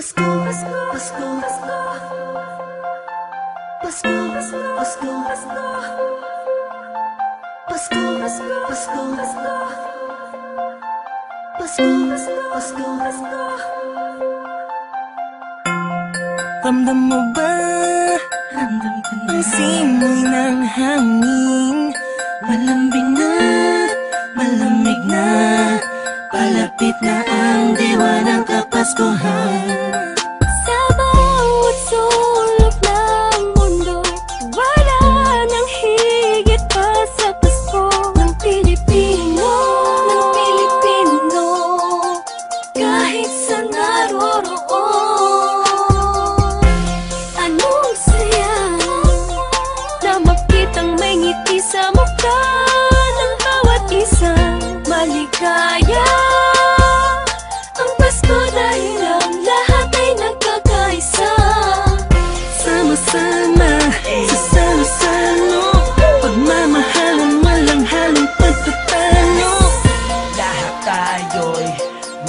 Pasko, Pasko, Pasko, Pasko, Pasko, Pasko, Pasko, Pasko, Pasko, Pasko, Pasko, Pasko, Pasko. Ramdam mo ba? Ramdam ko na. Ang simoy ng hangin, malambing na, malamig na. Palapit na ang diwa ng Kapaskuhan. Sa bawat sulok ng mundo, wala nang higit pa sa Pasko ng Pilipino, ng Pilipino. Kahit sa naroroon, anong saya na makitang may ngiti sa mukha ng bawat isang maligaya. Ang Pasko dahil ang lahat ay nagkakaisa. Sama-sama sa salo-salo, pagmamahalan walang halong pagtatalo. Lahat tayo'y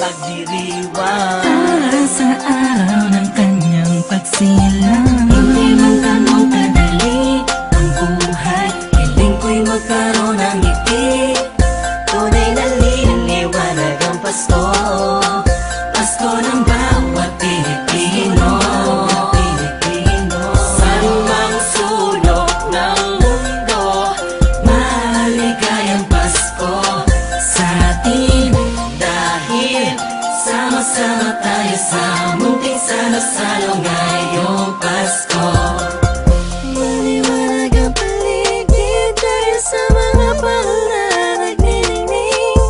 magdiriwang para sa araw ng kanyang pagsilang. Hindi man ganun kadali ang buhay, hiling ko'y magkaroon ng ngiti. Tunay na liwanag ang Pasko, Pasko ng bawat Pilipino. Saan mang sulok ng mundo, maligayang Pasko sa atin. Dahil sama-sama tayo sa munting salo-salo ngayong Pasko. Maliwanag ang paligid dahil sa mga bahal na nagniningning.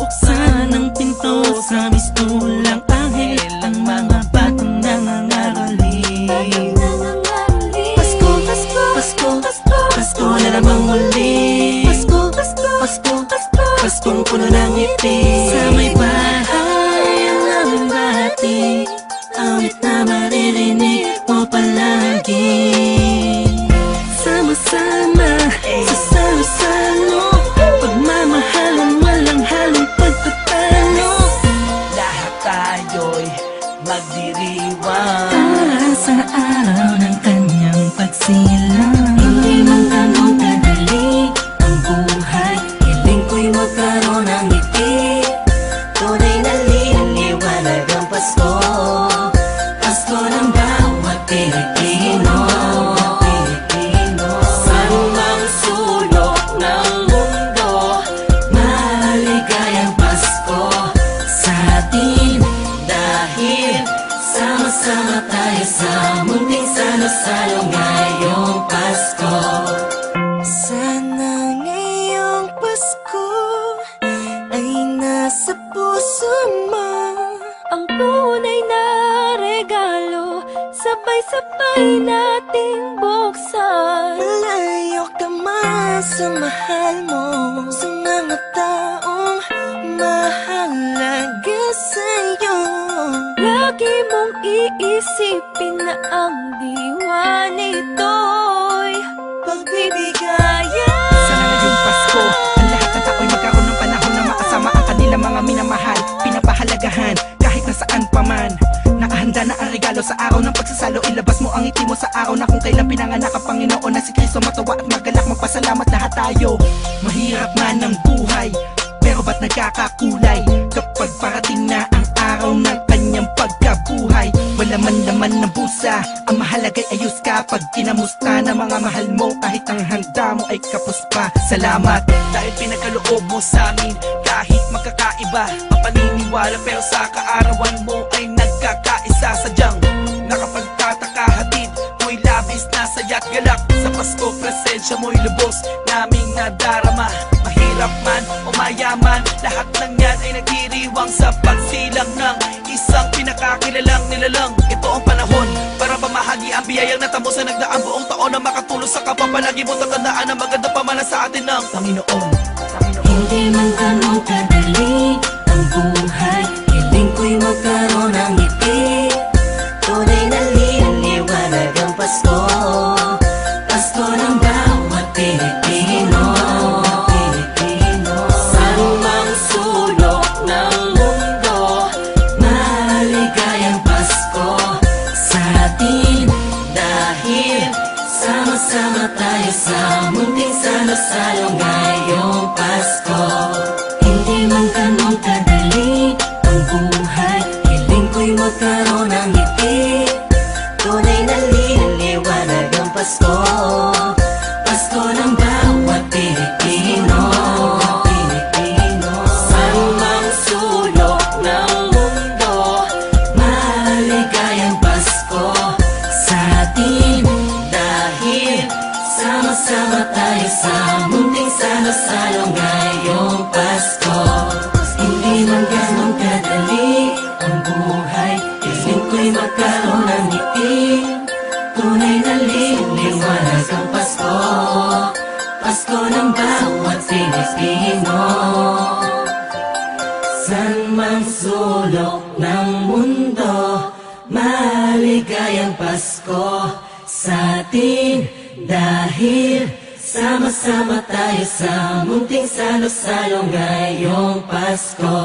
Buksan ang pinto sa mistulang anghel, ang mga batang nangangaroling. Pasko, Pasko, Pasko, Pasko, Pasko na namang muli. Pasko, Pasko, Pasko, Pasko, Paskong puno ng ngiti. Sa may bahay ang aming bahati, awit na maririnig mo palagi. Sama-sama sa salo-salo, pagmamahalan walang halong pagtatalo. Lahat tayo'y magdiriwang para sa araw ng kanyang pagsilang. Hindi man ganun kadali ang buhay, hiling ko'y magkaroon ng ngiti. Tunay na liwanag ang Pasko, Pasko ng bawat Pilipino. Saan mang sulok ng mundo, maligayang Pasko sa atin. Dahil sama-sama tayo sa munting salo-salo ngayong Pasko. Sana ngayong Pasko ay nasa puso mo ang tunay na regalo, sabay-sabay nating buksan. Malayo ka man sa mahal mo, sa mga taong mahalaga sa'yo. Lagi mong iisipin na ang diwa nito'y pagbibigayan. Sana ngayong Pasko, ang lahat ng tao'y magkaroon ng panahon na makasama ang kanilang mga minamahal, pinapahalagahan kahit nasaan pa man. Nakahanda na ang regalo sa araw ng pagsasalo, ilabas mo ang ngiti mo sa araw na kung kailan pinanganak ang Panginoon na si Kristo. Matawa at magalak, magpasalamat lahat tayo. Mahirap man ang buhay, pero ba't nagkakakulay kapag parating na ang araw ng kanyang pagkabuhay? Wala man laman ng busa, ang mahalaga'y ayos ka pag kinamusta ng mga mahal mo. Kahit ang handa mo ay kapos pa. Salamat dahil pinagkaloob mo sa amin. Kahit magkakaiba ang paniniwala, pero sa kaarawan mo ay nagkakaisa. Sadyang nakapagtatakahatid mo'y labis na saya't galak. Sa Pasko presensya mo'y lubos naming nadarama. Mahirap man o mayaman, lahat ng yan ay nagdiriwang sa pagsilang ng isang pinakakilalang nilalang. Ito ang panahon para pamahagi ang biyayang natamo sa nagdaang buong taon, na makatulong sa kapwa. Palagi mo tatandaan na maganda pamana sa atin ng Panginoon. Hindi man ganun kadali ang buhay, hiling ko'y magkaroon ng ngiti. Tunay na liwanag ang Pasko, Pasko ng bawat Pilipino. Saan mang sulok ng mundo, maligayang Pasko. salo-salo ngayong Pasko. Hindi man ganun kadali ang buhay, hiling ko'y magkaroon ng ngiti. Tunay na liwanag ang Pasko, Pasko ng bawat Pilipino. Sa mang sulok ng mundo, maligayang Pasko sa atin. Dahil sama-sama tayo sa munting salo-salo ngayong Pasko. Hindi man ganun kadali ang buhay, hiling ko'y magkaroon ng ngiti. Tunay na liwanag ang Pasko, Pasko ng bawat Pilipino. San mang sulok ng mundo, maligayang Pasko sa atin. Dahil sama-sama tayo sa munting salo-salo ngayong Pasko.